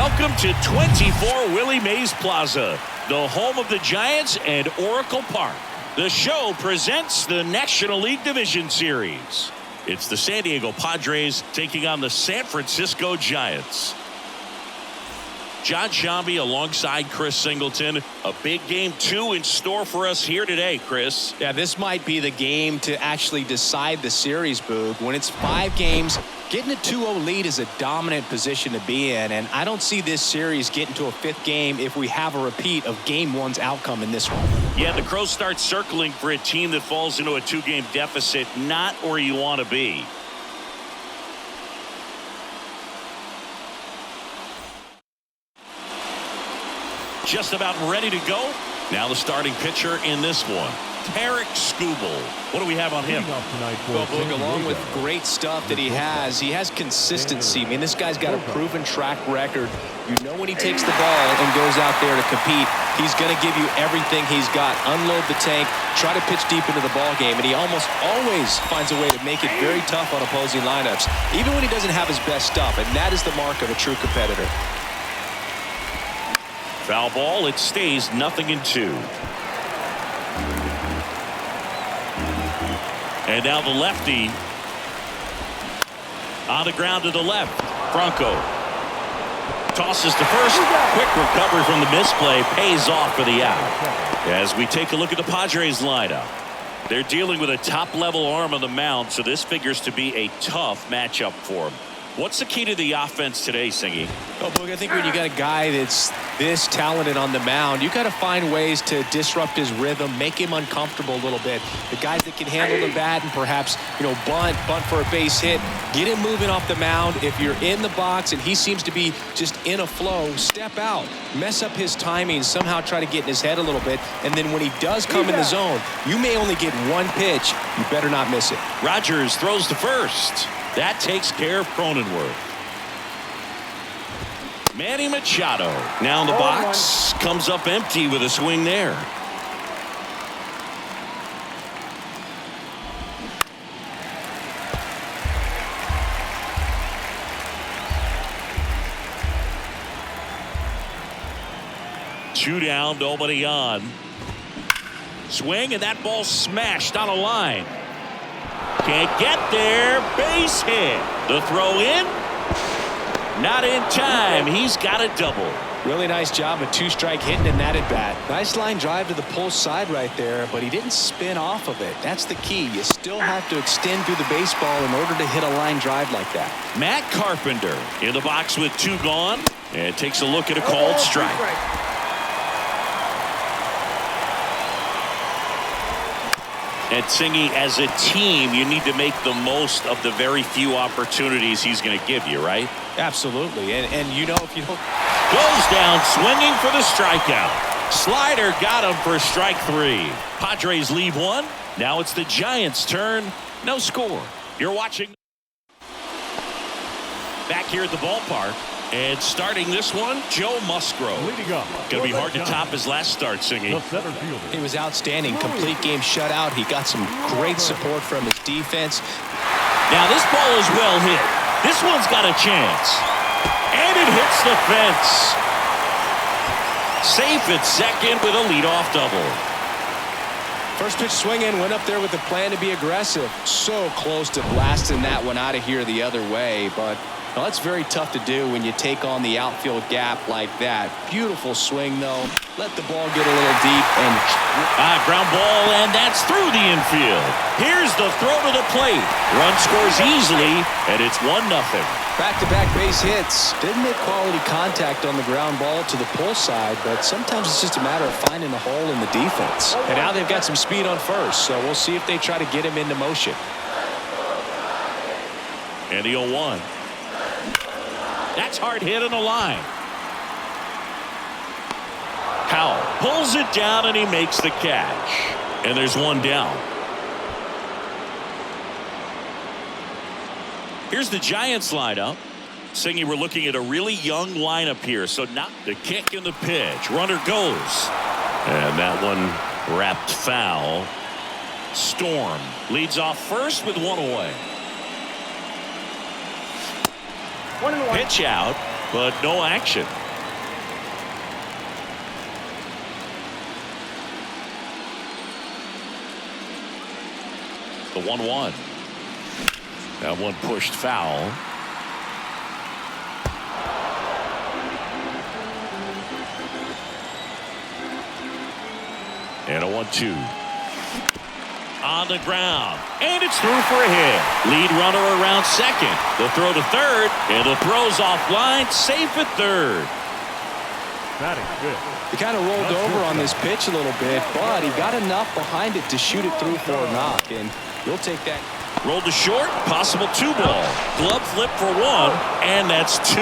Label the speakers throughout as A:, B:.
A: Welcome to 24 Willie Mays Plaza, the home of the Giants and Oracle Park. The show presents the National League Division Series. It's the San Diego Padres taking on the San Francisco Giants. John Shambi alongside Chris Singleton. A big game 2 in store for us here today, Chris.
B: Yeah, this might be the game to actually decide the series, Boog. When it's 5 games, getting a 2-0 lead is a dominant position to be in, and I don't see this series getting to a 5th game if we have a repeat of Game 1's outcome in this one.
A: Yeah, the Crows start circling for a team that falls into a 2-game deficit, not where you want to be. Just about ready to go. Now the starting pitcher in this one, Tarek Skubal. What do we have on him?
B: Well, Boog, along with great stuff that he has consistency. I mean, this guy's got a proven track record. You know when he takes the ball and goes out there to compete, he's going to give you everything he's got. Unload the tank, try to pitch deep into the ball game, and he almost always finds a way to make it very tough on opposing lineups, even when he doesn't have his best stuff, and that is the mark of a true competitor.
A: Foul ball. It stays 0-2. And now the lefty on the ground to the left. Franco tosses to first. Quick recovery from the misplay. Pays off for the out. As we take a look at the Padres lineup, they're dealing with a top-level arm on the mound, so this figures to be a tough matchup for them. What's the key to the offense today, Singy?
B: Oh, Boog, I think when you got a guy that's this talented on the mound, you got to find ways to disrupt his rhythm, make him uncomfortable a little bit. The guys that can handle the bat and perhaps, bunt for a base hit, get him moving off the mound. If you're in the box and he seems to be just in a flow, step out, mess up his timing, somehow try to get in his head a little bit. And then when he does come in the zone, you may only get one pitch. You better not miss it.
A: Rogers throws to first. That takes care of Cronenworth. Manny Machado now in the box. Comes up empty with a swing there. Two down, nobody on. Swing, and that ball smashed on a line. Can't get there. Base hit. The throw in. Not in time. He's got a double.
B: Really nice job of 2-strike hitting in that at bat. Nice line drive to the pull side right there, but he didn't spin off of it. That's the key. You still have to extend through the baseball in order to hit a line drive like that. Matt
A: Carpenter in the box with 2 gone, and takes a look at a called strike. And Singy, as a team, you need to make the most of the very few opportunities he's going to give you, right?
B: Absolutely. And if you don't...
A: Goes down swinging for the strikeout. Slider got him for strike 3. Padres leave 1. Now it's the Giants' turn. No score. You're watching. Back here at the ballpark. And starting this one, Joe Musgrove. Going to be hard to top his last start, Singy.
B: He was outstanding. Complete game shutout. He got some great support from his defense.
A: Now this ball is well hit. This one's got a chance. And it hits the fence. Safe at second with a leadoff double.
B: First pitch swinging, went up there with a plan to be aggressive. So close to blasting that one out of here the other way, but well, that's very tough to do when you take on the outfield gap like that. Beautiful swing, though. Let the ball get a little deep and
A: ground ball, and that's through the infield. Here's the throw to the plate. Run scores easily, and it's 1-0.
B: Back-to-back base hits. Didn't make quality contact on the ground ball to the pull side, but sometimes it's just a matter of finding the hole in the defense. And now they've got some speed on first, so we'll see if they try to get him into motion.
A: And the 0-1. That's hard hit on the line. Howell pulls it down and he makes the catch. And there's 1 down. Here's the Giants lineup. Singy, we're looking at a really young lineup here. So not the kick and the pitch. Runner goes. And that one wrapped foul. Storm leads off first with 1 away. Pitch out. but no action. The 1-1. That one pushed foul. And a 1-2. On the ground. And it's through for a hit. Lead runner around second. The throw to third. And the throw's offline. Safe at third.
C: That is good.
B: He kind of rolled over on this pitch a little bit, but he got enough behind it to shoot it through for a knock, and you'll take that.
A: Rolled to short, possible 2-ball. Glove flip for 1, and that's 2.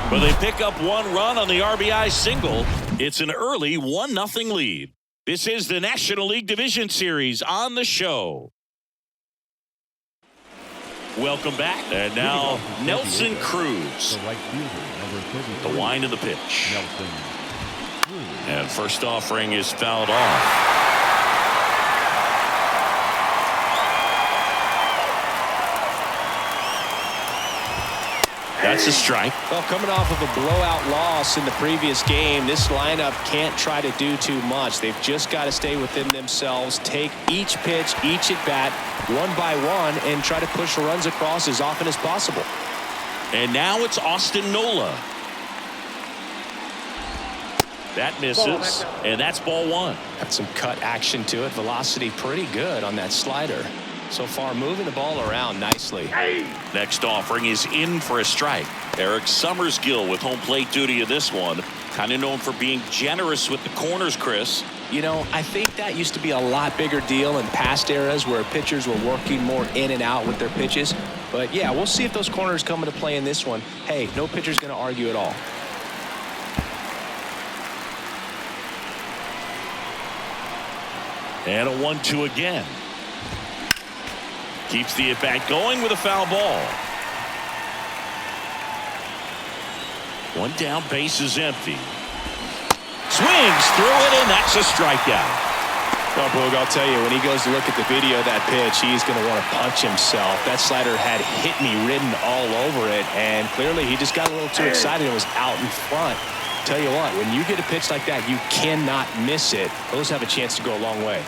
A: But they pick up 1 run on the RBI single. It's an early 1-0 lead. This is the National League Division Series on the show. Welcome back. And now Nelson Cruz. The wind of the pitch. And first offering is fouled off. That's a strike.
B: Well, coming off of a blowout loss in the previous game, this lineup can't try to do too much. They've just got to stay within themselves, take each pitch, each at bat, one by one, and try to push the runs across as often as possible.
A: And now it's Austin Nola. That misses, and that's ball 1.
B: Got some cut action to it. Velocity pretty good on that slider. So far, moving the ball around nicely.
A: Next offering is in for a strike. Eric Summersgill with home plate duty in this one. Kind of known for being generous with the corners, Chris.
B: You know, I think that used to be a lot bigger deal in past eras where pitchers were working more in and out with their pitches. But, yeah, we'll see if those corners come into play in this one. Hey, no pitcher's going to argue at all.
A: And a 1-2 again. Keeps the at-bat going with a foul ball. One down, base is empty. Swings through it, and that's a strikeout.
B: Well, Boog, I'll tell you, when he goes to look at the video of that pitch, he's going to want to punch himself. That slider had hit me written all over it, and clearly he just got a little too excited and was out in front. Tell you what, when you get a pitch like that, you cannot miss it. Those have a chance to go a long way.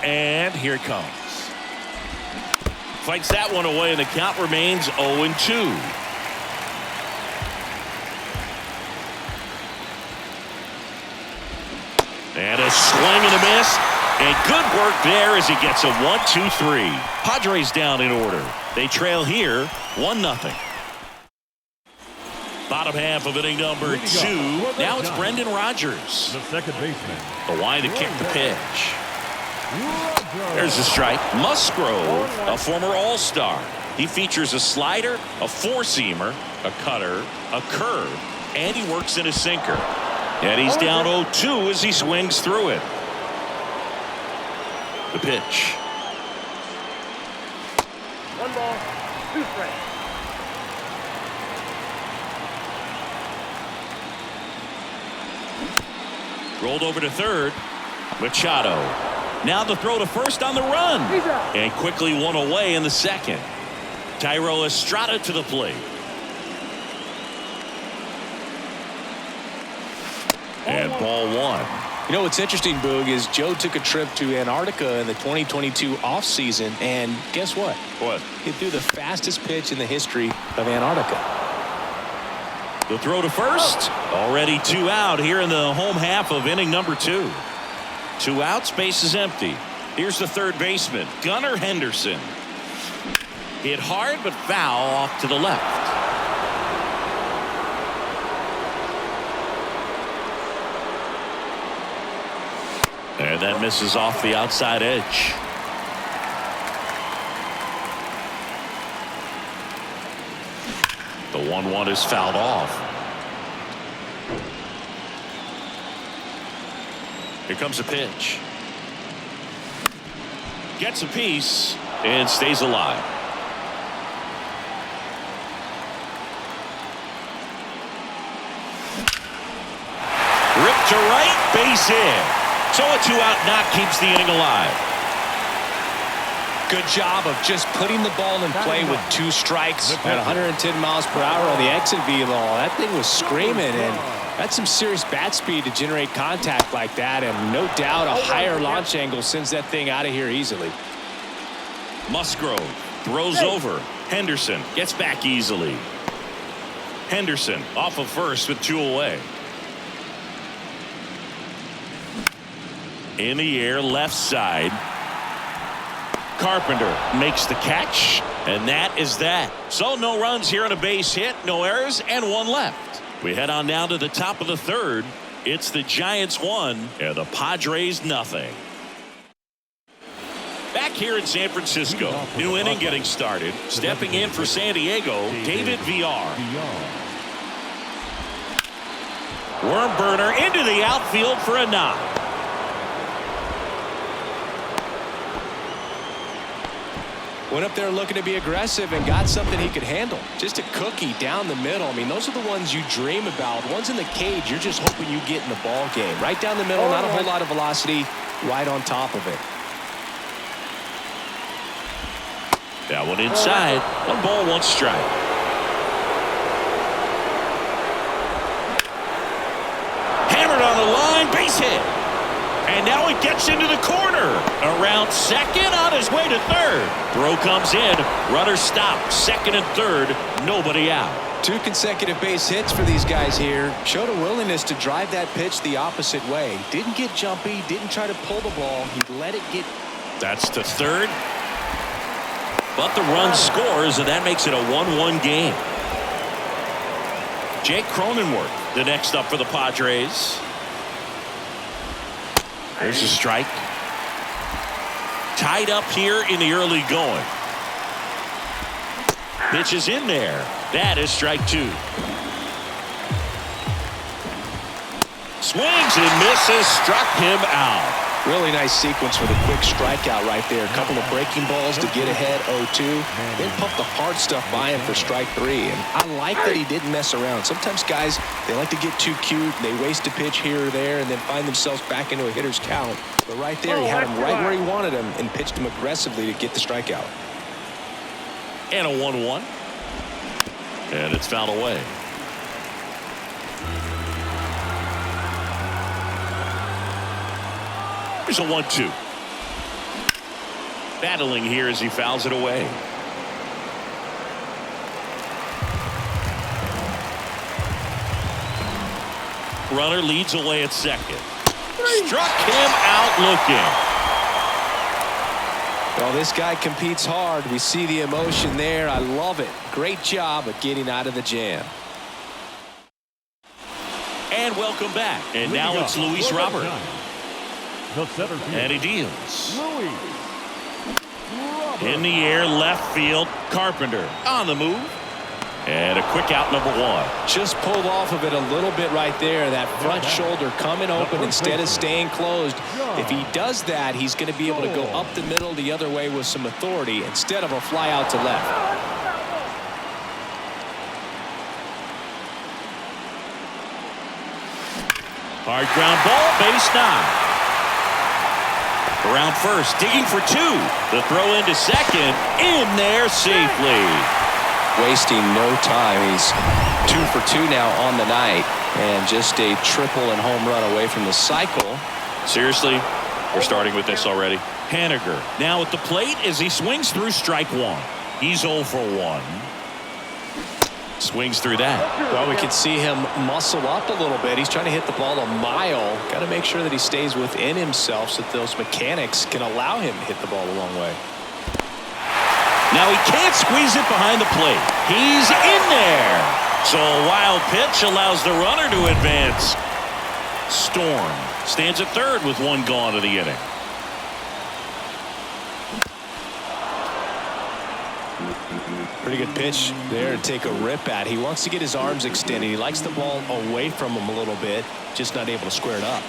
A: And here it comes. Fights that one away, and the count remains 0-2. And a swing and a miss. And good work there as he gets a 1-2-3. Padres down in order. They trail here 1-0. Bottom half of inning number 2. Now it's Brendan Rodgers.
C: The second baseman.
A: The line to kick the pitch. There's a strike. Musgrove, a former All-Star. He features a slider, a four-seamer, a cutter, a curve, and he works in a sinker. And he's down 0-2 as he swings through it. The pitch.
C: 1 ball, 2 strikes.
A: Rolled over to third. Machado. Now the throw to first on the run. And quickly one away in the second. Thairo Estrada to the plate. And ball 1.
B: You know what's interesting, Boog, is Joe took a trip to Antarctica in the 2022 offseason, and guess what?
A: What?
B: He threw the fastest pitch in the history of Antarctica.
A: The throw to first. Already 2 out here in the home half of inning number 2. 2 outs, base is empty. Here's the third baseman, Gunnar Henderson. Hit hard but foul off to the left. And that misses off the outside edge. The 1-1 is fouled off. Here comes a pitch. Gets a piece and stays alive. Ripped to right, base hit. So a 2-out knock keeps the inning alive.
B: Good job of just putting the ball in play with 2 strikes at 110 miles per hour on the exit velo. That thing was screaming, and that's some serious bat speed to generate contact like that, and no doubt a higher launch angle sends that thing out of here easily.
A: Musgrove throws over. Henderson gets back easily. Henderson off of first with 2 away. In the air, left side. Carpenter makes the catch, and that is that. So no runs here on a base hit, no errors, and 1 left. We head on down to the top of the 3rd. It's the Giants 1 and the Padres nothing. Back here in San Francisco, new inning getting started. Stepping in for San Diego, David Villar. Worm burner into the outfield for a knock.
B: Went up there looking to be aggressive and got something he could handle. Just a cookie down the middle. I mean, those are the ones you dream about. Ones in the cage, you're just hoping you get in the ball game. Right down the middle, not a whole lot of velocity, right on top of it.
A: That one inside. 1 ball, 1 strike. Hammered on the line, base hit. And now it gets into the corner. Around second, on his way to 3rd. Throw comes in. Runner stopped. 2nd and 3rd. Nobody out.
B: 2 consecutive base hits for these guys here. Showed a willingness to drive that pitch the opposite way. Didn't get jumpy. Didn't try to pull the ball. He let it get.
A: That's to 3rd. But the run scores, and that makes it a 1-1 game. Jake Cronenworth, the next up for the Padres. There's a strike. Tied up here in the early going. Pitch is in there. That is strike 2. Swings and misses. Struck him out.
B: Really nice sequence with a quick strikeout right there. A couple of breaking balls to get ahead 0-2. Then pump the hard stuff by him for strike 3. And I like that he didn't mess around. Sometimes guys, they like to get too cute. They waste a pitch here or there and then find themselves back into a hitter's count. But right there, he had him right where he wanted him and pitched him aggressively to get the strikeout.
A: And a 1-1. And it's fouled away. There's a 1-2. Battling here as he fouls it away. Runner leads away at 2nd. Struck him out looking.
B: Well, this guy competes hard. We see the emotion there. I love it. Great job of getting out of the jam.
A: And welcome back. And now it's Luis Robert. And he deals. In the air, left field. Carpenter on the move. And a quick out, number 1.
B: Just pulled off of it a little bit right there. That front shoulder coming open instead of staying closed. If he does that, he's going to be able to go up the middle the other way with some authority instead of a fly out to left.
A: Hard ground ball, base 9. Around first, digging for 2. The throw into 2nd, in there safely.
B: Wasting no time. He's 2 for 2 now on the night, and just a triple and home run away from the cycle.
A: Seriously, we're starting with this already. Haniger now at the plate as he swings through strike 1. He's 0 for 1. Swings through that.
B: Well, we can see him muscle up a little bit. He's trying to hit the ball a mile. Got to make sure that he stays within himself so that those mechanics can allow him to hit the ball a long way.
A: Now he can't squeeze it behind the plate. He's in there. So a wild pitch allows the runner to advance. Storm stands at 3rd with 1 gone to the inning.
B: Pretty good pitch there to take a rip at. He wants to get his arms extended. He likes the ball away from him a little bit, just not able to square it up.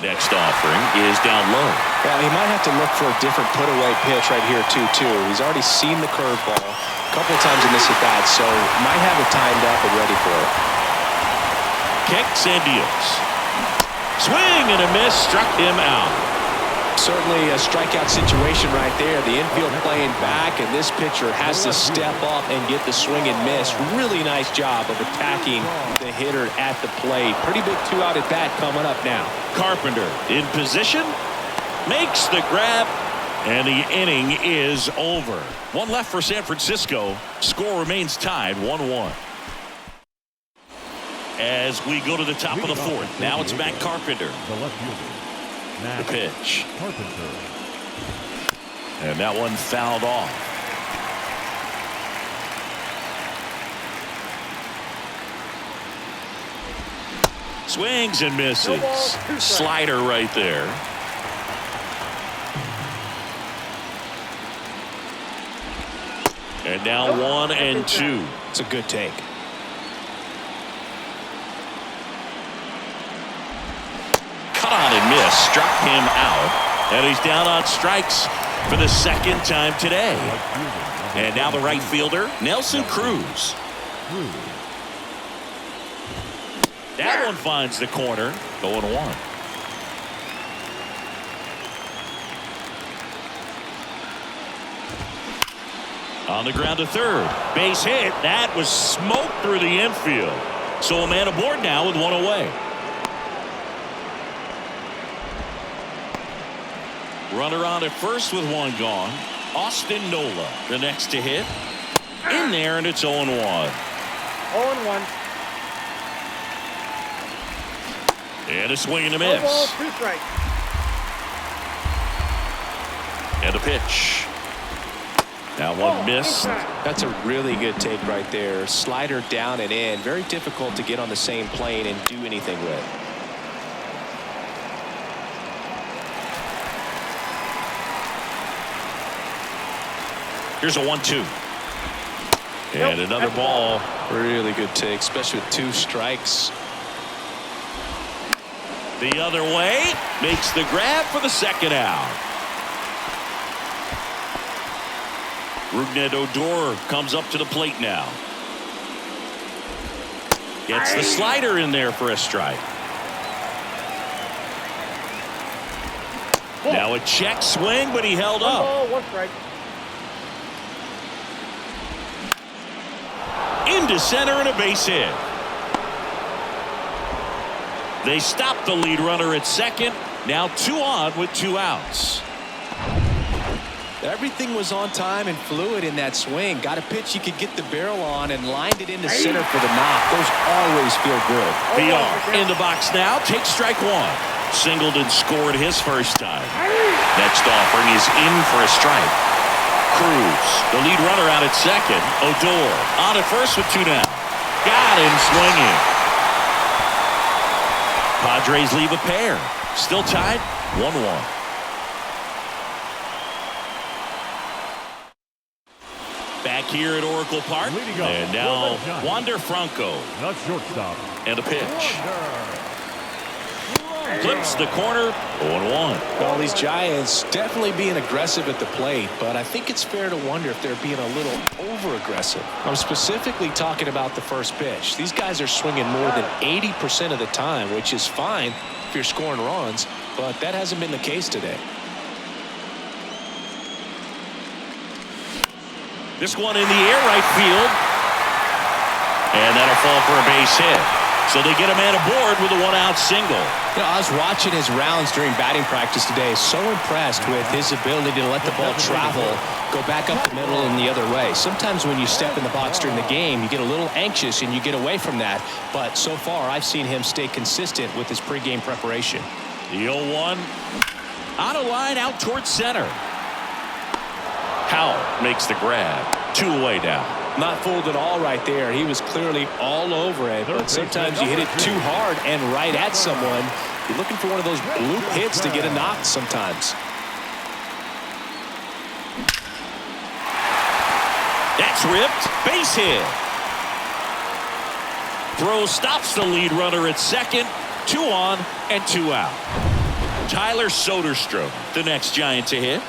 A: Next offering is down low.
B: Well, he might have to look for a different put-away pitch right here, 2-2. He's already seen the curveball a couple of times in this at-bat, so might have it timed up and ready for it.
A: Kicks and deals. Swing and a miss, struck him out.
B: Certainly a strikeout situation right there. The infield playing back, and this pitcher has to step up and get the swing and miss. Really nice job of attacking the hitter at the plate. Pretty big 2-out at bat coming up now.
A: Carpenter in position, makes the grab, and the inning is over. One left for San Francisco. Score remains tied 1-1. As we go to the top of the fourth, now it's Matt Carpenter.
C: The left fielder.
A: The pitch.
C: Carpenter.
A: And that one fouled off. Swings and misses. Slider right there. And now 1-2.
B: It's a good take.
A: Cut on and miss. Struck him out. And he's down on strikes for the second time today. And now the right fielder, Nelson Cruz. That one finds the corner. 0-1. On the ground to third. Base hit. That was smoked through the infield. So a man aboard now with one away. Runner on at first with one gone. Austin Nola, the next to hit. In there, and it's 0-1.
C: 0-1.
A: And a swing and a miss.
C: 2 strikes.
A: And a pitch. That one missed.
B: That's a really good take right there. Slider down and in. Very difficult to get on the same plane and do anything with.
A: Here's a 1-2. And another ball.
B: Really good take, especially with 2 strikes.
A: The other way. Makes the grab for the second out. Rougned Odor comes up to the plate now. Gets the slider in there for a strike. Now a check swing, but he held up.
C: 1 strike.
A: Into center and a base hit. They stop the lead runner at second. Now 2 on with 2 outs.
B: Everything was on time and fluid in that swing. Got a pitch you could get the barrel on and lined it into center for the knock. Those always feel good.
A: VR in the box now. Takes strike 1. Singled and scored his first time. Next offering is in for a strike. Cruz, the lead runner, out at second. Odor on at first with 2 down. Got him swinging. Padres leave a pair. Still tied 1-1. Back here at Oracle Park. And now Wander Franco.
C: Not shortstop.
A: And a pitch. Clips the corner. 0-1.
B: Well, these Giants definitely being aggressive at the plate, but I think it's fair to wonder if they're being a little over-aggressive. I'm specifically talking about the first pitch. These guys are swinging more than 80% of the time, which is fine if you're scoring runs, but that hasn't been the case today.
A: This one in the air, right field. And that'll fall for a base hit. So they get a man aboard with a 1-out single.
B: You know, I was watching his rounds during batting practice today. So impressed with his ability to let the ball travel, go back up the middle and the other way. Sometimes when you step in the box during the game, you get a little anxious and you get away from that. But so far, I've seen him stay consistent with his pregame preparation.
A: The 0-1. On a line out towards center. Howell makes the grab. 2 away now.
B: Not fooled at all right there. He was clearly all over it, but sometimes you hit it too hard and right at someone. You're looking for one of those bloop hits to get a knock sometimes.
A: That's ripped. Base hit. Throw stops the lead runner at second. 2 on and 2 out. Tyler Soderstrom, the next Giant to hit.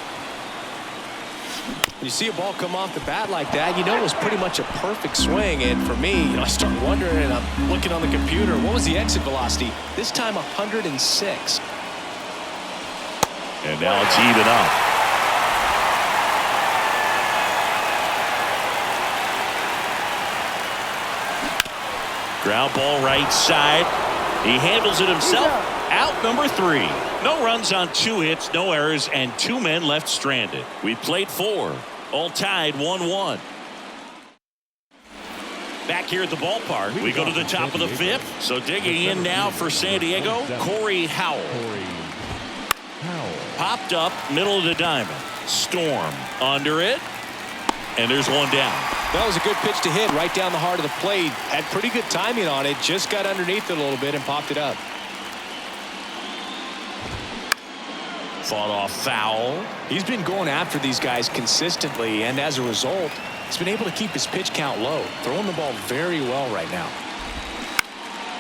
B: When you see a ball come off the bat like that, you know it was pretty much a perfect swing. And for me, I start wondering, and I'm looking on the computer, what was the exit velocity? This time 106.
A: And now it's even up. Ground ball right side. He handles it himself. Out number 3. No runs on 2 hits, no errors, and 2 men left stranded. We played 4. All tied 1-1. Back here at the ballpark, we go to the top of the 5th. So digging in now for San Diego, Corey Howell. Popped up, middle of the diamond. Storm under it. And there's one down.
B: That was a good pitch to hit right down the heart of the plate. Had pretty good timing on it. Just got underneath it a little bit and popped it up.
A: Fought off foul.
B: He's been going after these guys consistently, and as a result, he's been able to keep his pitch count low. Throwing the ball very well right now.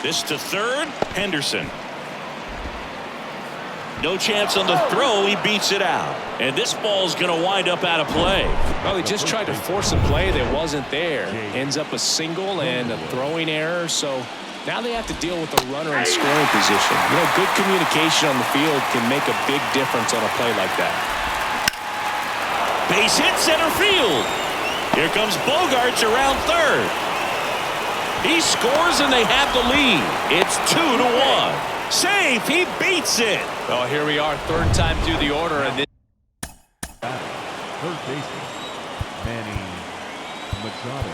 A: This to third. Henderson. No chance on the throw. He beats it out. And this ball's going to wind up out of play.
B: Well, he just tried to force a play that wasn't there. Ends up a single and a throwing error. So now they have to deal with a runner in scoring position. You know, good communication on the field can make a big difference on a play like that.
A: Base hit center field. Here comes Bogarts around third. He scores and they have the lead. It's 2-1. Safe. He beats it.
B: Well, here we are, third time through the order, and this
C: Third baseman, Manny Machado.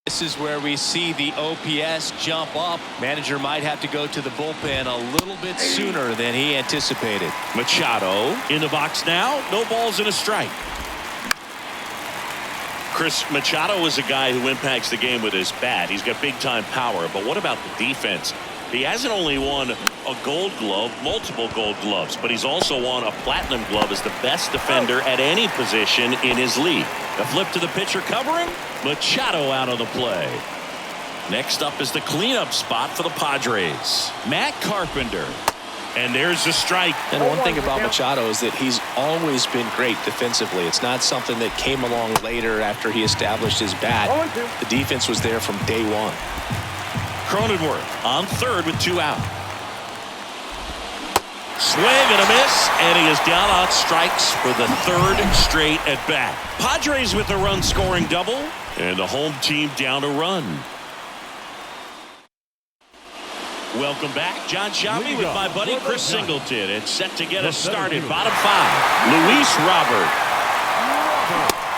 B: This is where we see the OPS jump up. Manager might have to go to the bullpen a little bit sooner than he anticipated.
A: Machado in the box now. No balls and a strike. Chris, Machado is a guy who impacts the game with his bat. He's got big time power. But what about the defense? He hasn't only won a gold glove, multiple gold gloves, but he's also won a platinum glove as the best defender at any position in his league. A flip to the pitcher covering. Machado out of the play. Next up is the cleanup spot for the Padres. Matt Carpenter. And there's the strike.
B: And one thing about Machado is that he's always been great defensively. It's not something that came along later after he established his bat. The defense was there from day one.
A: Cronenworth on third with 2 out. Swing and a miss, and he is down on strikes for the 3rd straight at bat. Padres with a run scoring double, and the home team down a run. Welcome back. John Shammy with my buddy Chris Singleton, and set to get us started. Bottom 5. Luis Robert.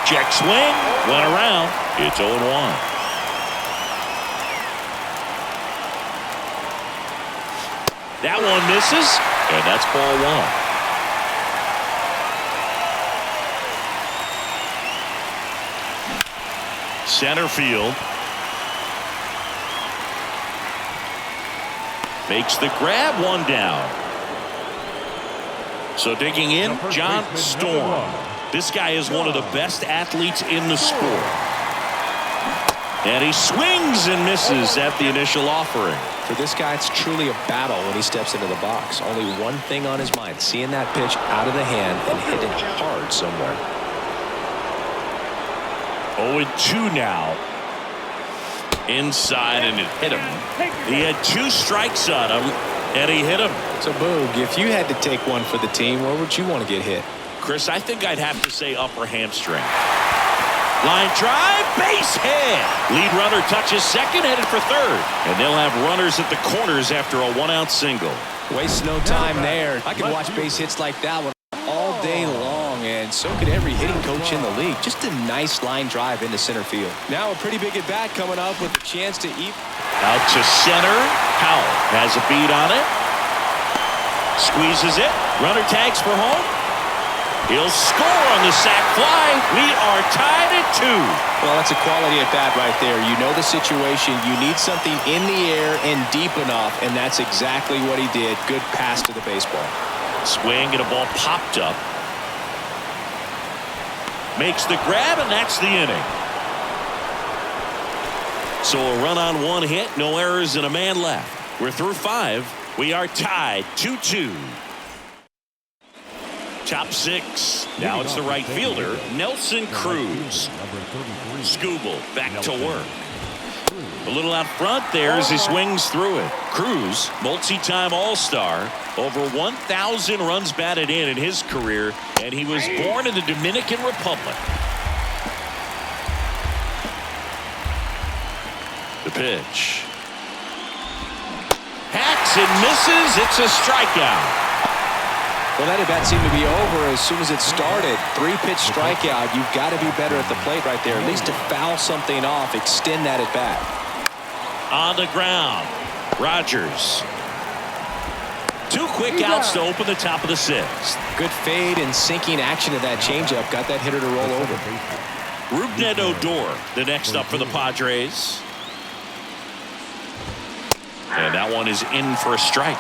A: Check swing, went around. It's 0-1. That one misses, and that's ball 1. Center field. Makes the grab, 1 down. So digging in, John Storm. This guy is one of the best athletes in the sport. And he swings and misses at the initial offering.
B: For this guy, it's truly a battle when he steps into the box. Only one thing on his mind, seeing that pitch out of the hand and hit it hard somewhere.
A: 0-2 now. Inside, and it hit him. He had 2 strikes on him, and he hit him.
B: So, Boog, if you had to take one for the team, where would you want to get hit?
A: Chris, I think I'd have to say upper hamstring. Line drive, base hit. Lead runner touches second, headed for third. And they'll have runners at the corners after a 1-out single.
B: Waste no time there. I could watch base hits like that one all day long, and so could every hitting coach in the league. Just a nice line drive into center field. Now a pretty big at bat coming up with a chance to eat.
A: Out to center. Howell has a beat on it. Squeezes it. Runner tags for home. He'll score on the sac fly. We are tied at 2.
B: Well, that's a quality at bat right there. You know the situation. You need something in the air and deep enough, and that's exactly what he did. Good pass to the baseball.
A: Swing and a ball popped up. Makes the grab, and that's the inning. So a run on 1 hit, no errors, and a man left. We're through 5. We are tied 2-2. Top 6. Now it's the right fielder, Nelson Cruz. Skubal back to work. A little out front there as he swings through it. Cruz, multi-time All-Star, over 1,000 runs batted in his career, and he was born in the Dominican Republic. The pitch. Hacks and misses. It's a strikeout.
B: Well, that at bat seemed to be over as soon as it started. 3-pitch strikeout. You've got to be better at the plate right there, at least to foul something off, extend that at bat.
A: On the ground, Rogers. 2 quick outs to open the top of the 6th.
B: Good fade and sinking action of that changeup got that hitter to roll over.
A: Rougned Odor, the next up for the Padres. And that one is in for a strike.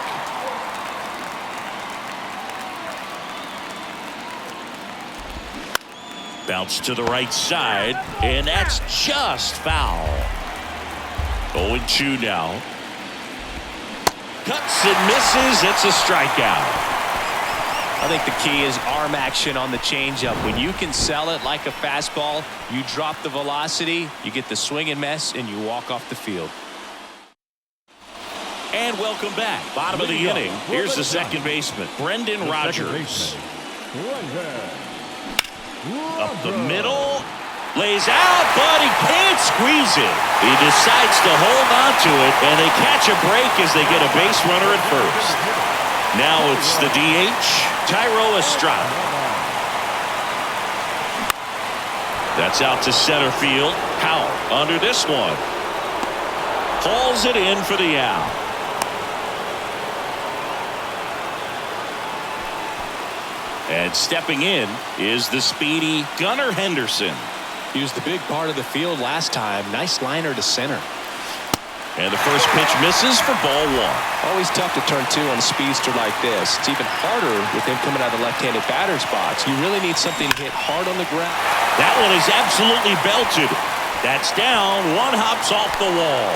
A: Bounce to the right side, and that's just foul. 0-2 now. Cuts and misses. It's a strikeout.
B: I think the key is arm action on the changeup. When you can sell it like a fastball, you drop the velocity, you get the swing and miss, and you walk off the field.
A: And welcome back. Bottom of the inning. Here's the second baseman, Brendan Rodgers. Up the middle, lays out, but he can't squeeze it. He decides to hold on to it, and they catch a break as they get a base runner at first. Now it's the DH, Thairo Estrada. That's out to center field. Powell under this one. Hauls it in for the out. And stepping in is the speedy Gunnar Henderson.
B: He was the big part of the field last time. Nice liner to center.
A: And the first pitch misses for ball 1.
B: Always tough to turn 2 on a speedster like this. It's even harder with him coming out of the left-handed batter's box. You really need something to hit hard on the ground.
A: That one is absolutely belted. That's down. One hops off the wall.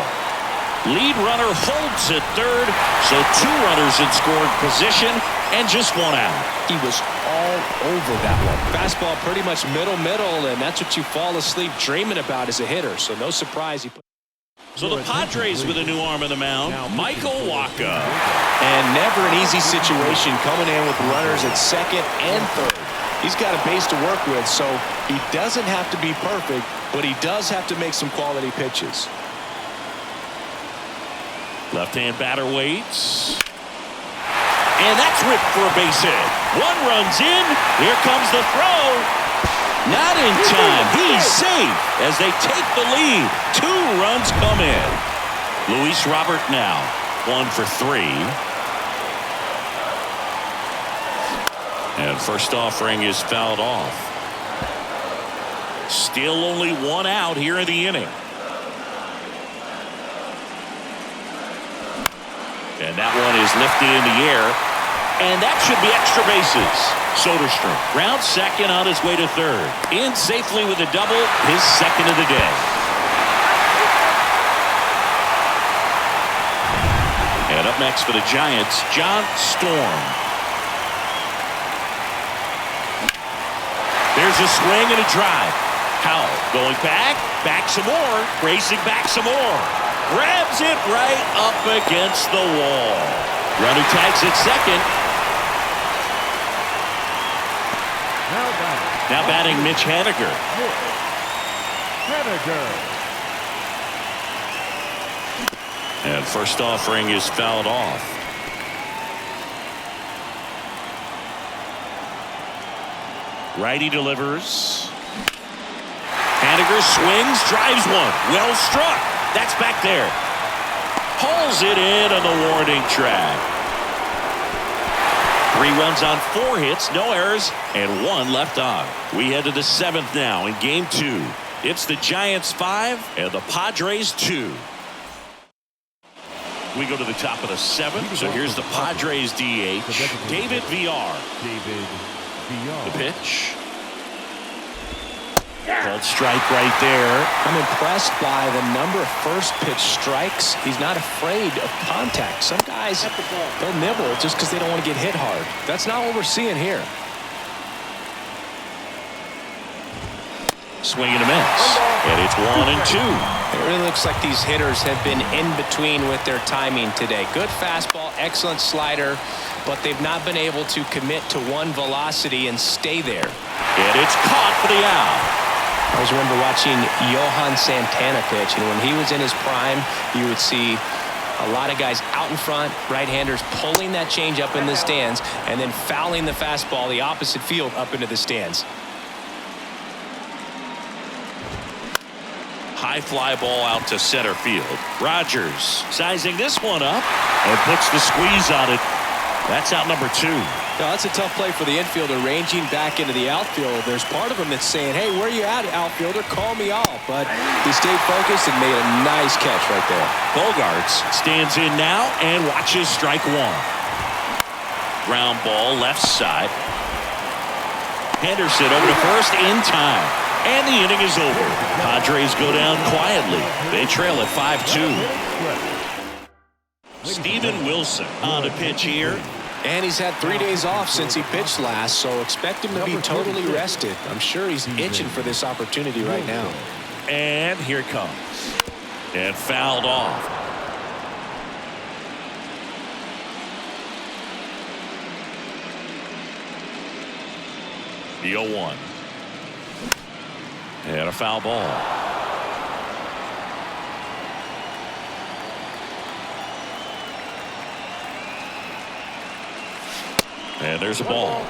A: Lead runner holds at third, so 2 runners in scoring position and just 1 out.
B: He was all over that one. Fastball pretty much middle, and that's what you fall asleep dreaming about as a hitter, so no surprise.
A: So the Padres with a new arm on the mound, Michael Wacha.
B: And never an easy situation coming in with runners at second and third. He's got a base to work with, so he doesn't have to be perfect, but he does have to make some quality pitches.
A: Left-hand batter waits. And that's ripped for a base hit. 1 runs in. Here comes the throw. Not in time. He's safe as they take the lead. 2 runs come in. Luis Robert now 1 for 3. And first offering is fouled off. Still only 1 out here in the inning. And that one is lifted in the air. And that should be extra bases. Soderstrom rounds second on his way to third. In safely with a double, his second of the day. And up next for the Giants, John Storm. There's a swing and a drive. Powell going back some more, racing back some more. Grabs it right up against the wall. Runner tags at second. Now batting Mitch Haniger. And first offering is fouled off. Righty delivers. Haniger swings, drives one. Well struck. That's back there. Hauls it in on the warning track. 3 runs on 4 hits, no errors, and 1 left on. We head to the 7th now in game 2. It's the Giants 5 and the Padres 2. We go to the top of the 7th. So here's the Padres DH, David VR. The pitch. Called strike right there.
B: I'm impressed by the number of first pitch strikes. He's not afraid of contact. Some guys, they'll nibble just because they don't want to get hit hard. That's not what we're seeing here.
A: Swing and a miss. And it's 1-2.
B: It really looks like these hitters have been in between with their timing today. Good fastball, excellent slider, but they've not been able to commit to one velocity and stay there.
A: And it's caught for the out.
B: I always remember watching Johan Santana pitch, and when he was in his prime, you would see a lot of guys out in front, right-handers pulling that change up in the stands and then fouling the fastball the opposite field up into the stands.
A: High fly ball out to center field. Rogers sizing this one up and puts the squeeze on it. That's out number 2.
B: Now, that's a tough play for the infielder, ranging back into the outfield. There's part of him that's saying, hey, where you at, outfielder? Call me off. But he stayed focused and made a nice catch right there.
A: Bogarts stands in now and watches strike 1. Ground ball left side. Henderson over to first in time. And the inning is over. Padres go down quietly. They trail at 5-2. Steven Wilson on a pitch here.
B: And he's had 3 days off since he pitched last, so expect him to be totally rested. I'm sure he's itching for this opportunity right now.
A: And here it comes. And fouled off. The 0-1. And a foul ball. And there's a ball.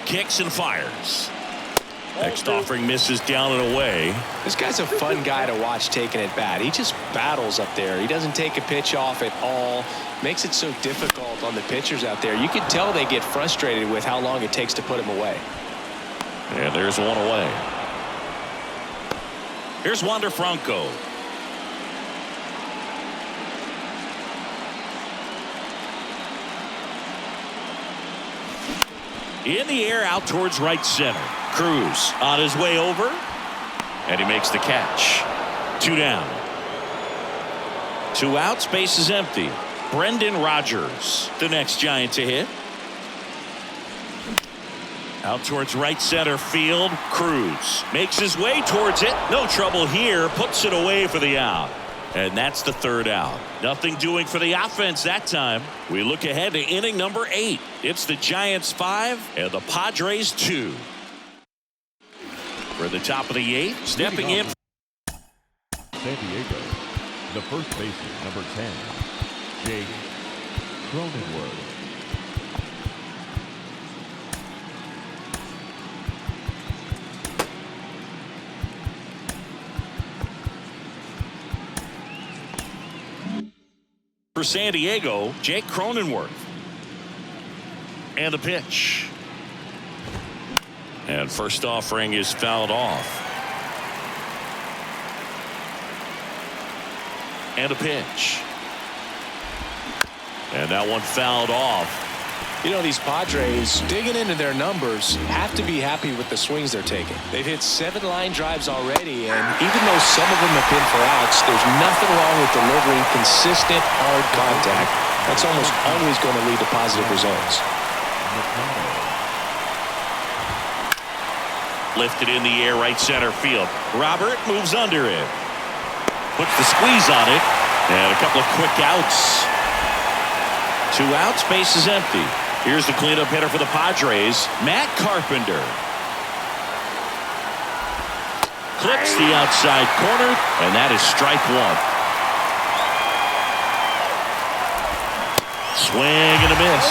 A: Kicks and fires. Next offering misses down and away.
B: This guy's a fun guy to watch taking at bat. He just battles up there. He doesn't take a pitch off at all. Makes it so difficult on the pitchers out there. You can tell they get frustrated with how long it takes to put him away.
A: And there's one away. Here's Wander Franco. In the air out towards right center. Cruz on his way over. And he makes the catch. 2 down. 2 out. Space is empty. Brendan Rodgers, the next Giant to hit. Out towards right center field. Cruz makes his way towards it. No trouble here. Puts it away for the out. And that's the 3rd out. Nothing doing for the offense that time. We look ahead to inning number 8. It's the Giants 5 and the Padres 2. For the top of the 8th, stepping in.
C: San Diego, the first baseman, number 10, Jake Cronenworth.
A: For San Diego, Jake Cronenworth. And the pitch. And first offering is fouled off. And a pitch. And that one fouled off.
B: You know, these Padres, digging into their numbers, have to be happy with the swings they're taking. They've hit 7 line drives already, and even though some of them have been for outs, there's nothing wrong with delivering consistent, hard contact. That's almost always going to lead to positive results.
A: Lifted in the air, right center field. Robert moves under it. Puts the squeeze on it. And a couple of quick outs. 2 outs, base is empty. Here's the cleanup hitter for the Padres, Matt Carpenter. Clips the outside corner, and that is strike 1. Swing and a miss.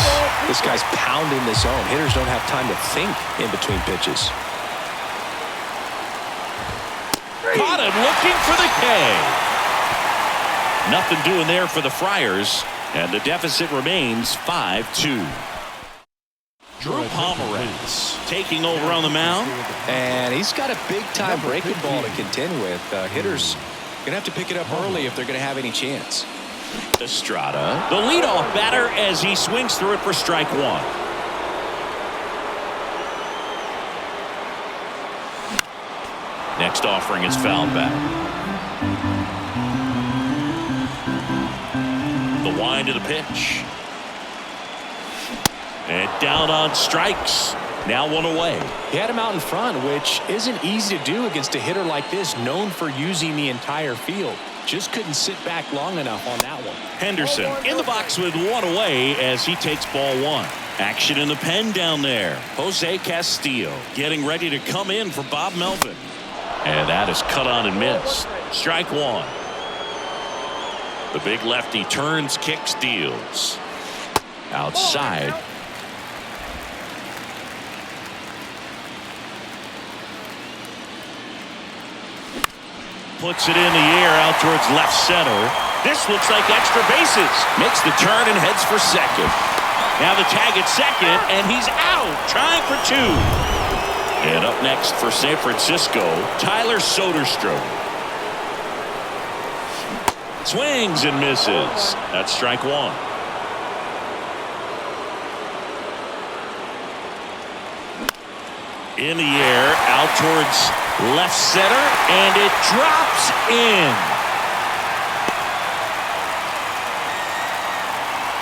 B: This guy's pounding the zone. Hitters don't have time to think in between pitches.
A: Caught him looking for the K. Nothing doing there for the Friars, and the deficit remains 5-2. Drew Pomeranz taking over on the mound.
B: And he's got a big-time breaking ball to contend with. Hitters going to have to pick it up early if they're going to have any chance.
A: Estrada, the leadoff batter, as he swings through it for strike one. Next offering is fouled back. The wind of the pitch. And down on strikes. Now one away.
B: He had him out in front, which isn't easy to do against a hitter like this, known for using the entire field. Just couldn't sit back long enough on that one.
A: Henderson in the box with one away as he takes ball one. Action in the pen down there. Jose Castillo getting ready to come in for Bob Melvin. And that is cut on and missed. Strike one. The big lefty turns, kicks, deals. Outside. Puts it in the air out towards left center. This looks like extra bases. Makes the turn and heads for second. Now the tag at second, and he's out, trying for two. And up next for San Francisco, Tyler Soderstrom. Swings and misses. That's strike one. In the air, out towards left center, and it drops in.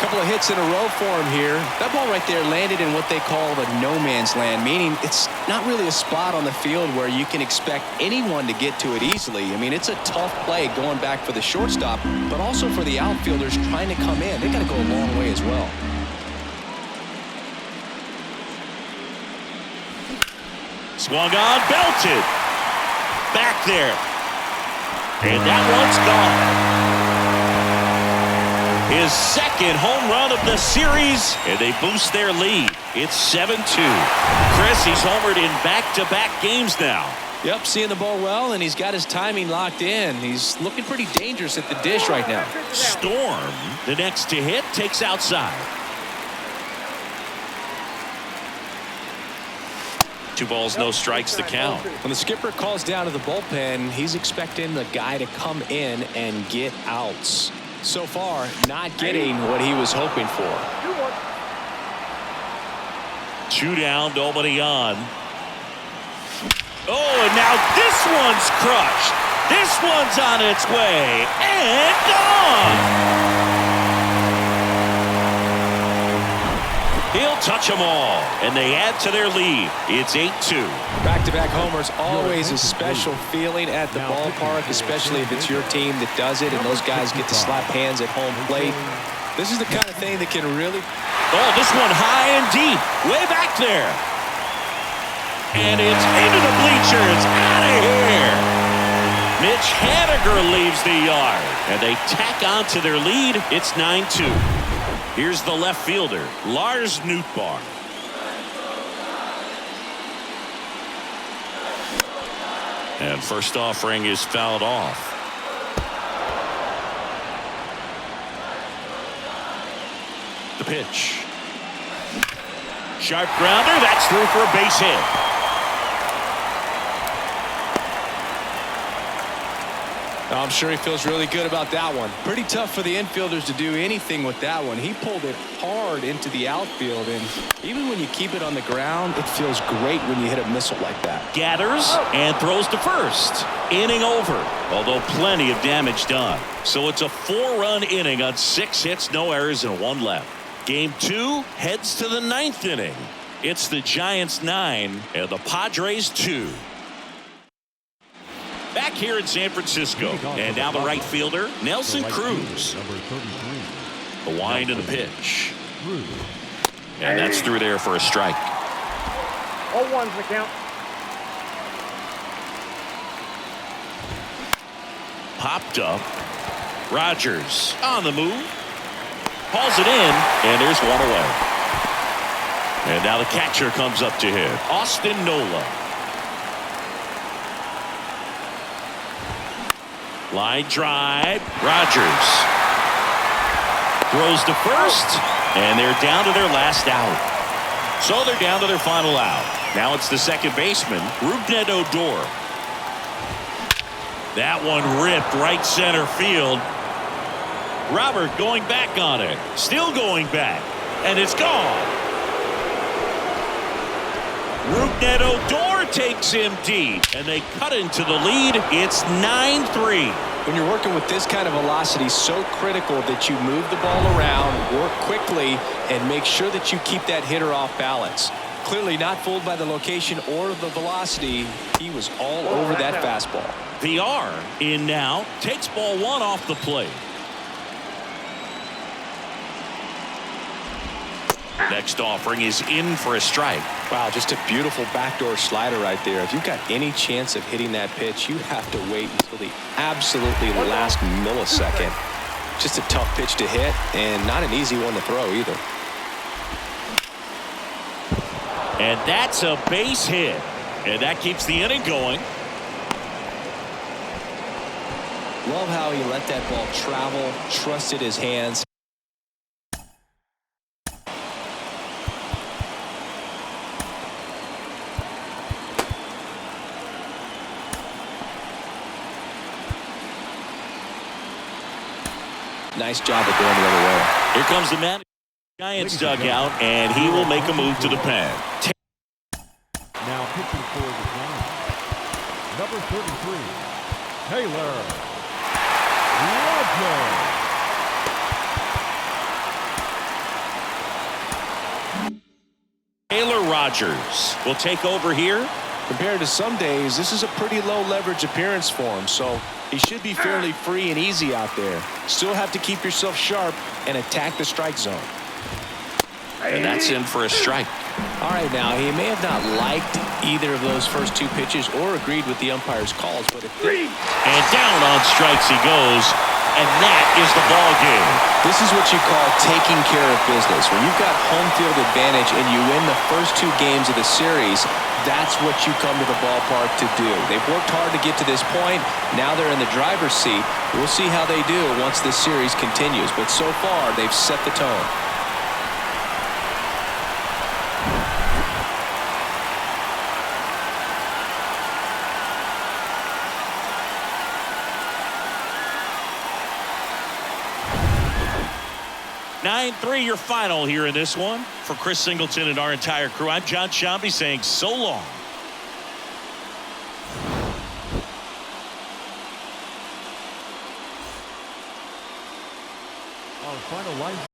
B: Couple of hits in a row for him here. That ball right there landed in what they call the no man's land, meaning it's not really a spot on the field where you can expect anyone to get to it easily. I mean, it's a tough play going back for the shortstop, but also for the outfielders trying to come in. They got to go a long way as well.
A: Swung on, belted. Back there. And that one's gone. His second home run of the series, and they boost their lead. It's 7-2. Chris, he's homered in back-to-back games now.
B: Yep, seeing the ball well, and he's got his timing locked in. He's looking pretty dangerous at the dish right now.
A: Storm, the next to hit, takes outside. 2 balls, no strikes, the count.
B: When the skipper calls down to the bullpen, he's expecting the guy to come in and get outs. So far, not getting what he was hoping for.
A: 2 down, nobody on. Oh, and now this one's crushed. This one's on its way and gone. He'll touch them all, and they add to their lead. It's 8-2.
B: Back-to-back homers, always a special feeling at the ballpark, especially if it's your team that does it and those guys get to slap hands at home plate. This is the kind of thing that can really...
A: Oh, this one high and deep, way back there. And it's into the bleachers, out of here. Mitch Haniger leaves the yard, and they tack on to their lead. It's 9-2. Here's the left fielder, Lars Nootbaar. And first offering is fouled off. The pitch. Sharp grounder, that's through for a base hit.
B: I'm sure he feels really good about that one. Pretty tough for the infielders to do anything with that one. He pulled it hard into the outfield, and even when you keep it on the ground, it feels great when you hit a missile like that.
A: Gathers and throws to first. Inning over, although plenty of damage done. So it's a 4-run inning on 6 hits, no errors, and 1 left. Game 2 heads to the 9th inning. It's the Giants 9 and the Padres 2. Back here in San Francisco, and now the right fielder, Nelson Cruz. The wind of the pitch. And that's through there for a strike.
D: 0-1's the count.
A: Popped up. Rogers on the move. Calls it in, and there's one away. And now the catcher comes up to hit. Austin Nola. Line drive. Rogers throws to first, and they're down to their last out. So they're down to their final out. Now it's the second baseman, Rougned Odor. That one ripped right center field. Robert going back on it. Still going back. And it's gone. Rougned Odor takes him deep. And they cut into the lead. It's 9-3.
B: When you're working with this kind of velocity, so critical that you move the ball around, work quickly, and make sure that you keep that hitter off balance. Clearly not fooled by the location or the velocity. He was all over that fastball.
A: VR in now. Takes ball one off the plate. Next offering is in for a strike.
B: Wow, just a beautiful backdoor slider right there. If you've got any chance of hitting that pitch, you have to wait until the absolutely last millisecond. Just a tough pitch to hit and not an easy one to throw either.
A: And that's a base hit. And that keeps the inning going.
B: Love how he let that ball travel, trusted his hands. Nice job of going the other way.
A: Here comes the man. Giants dugout, and he will make a move to the pen.
C: Now pitching for the Giants, number 33, Taylor Rogers.
A: Taylor Rogers will take over here.
B: Compared to some days, this is a pretty low leverage appearance for him, so he should be fairly free and easy out there. Still have to keep yourself sharp and attack the strike zone.
A: And that's in for a strike.
B: All right, now he may have not liked either of those first two pitches or agreed with the umpire's calls, but if
A: and down on strikes he goes, and that is the ball game.
B: This is what you call taking care of business. When you've got home field advantage and you win the first two games of the series, that's what you come to the ballpark to do. They've worked hard to get to this point. Now they're in the driver's seat. We'll see how they do once this series continues, but so far they've set the tone.
A: Nine-3 your final here in this one. For Chris Singleton and our entire crew, I'm John Shambi saying so long.
C: Our final line.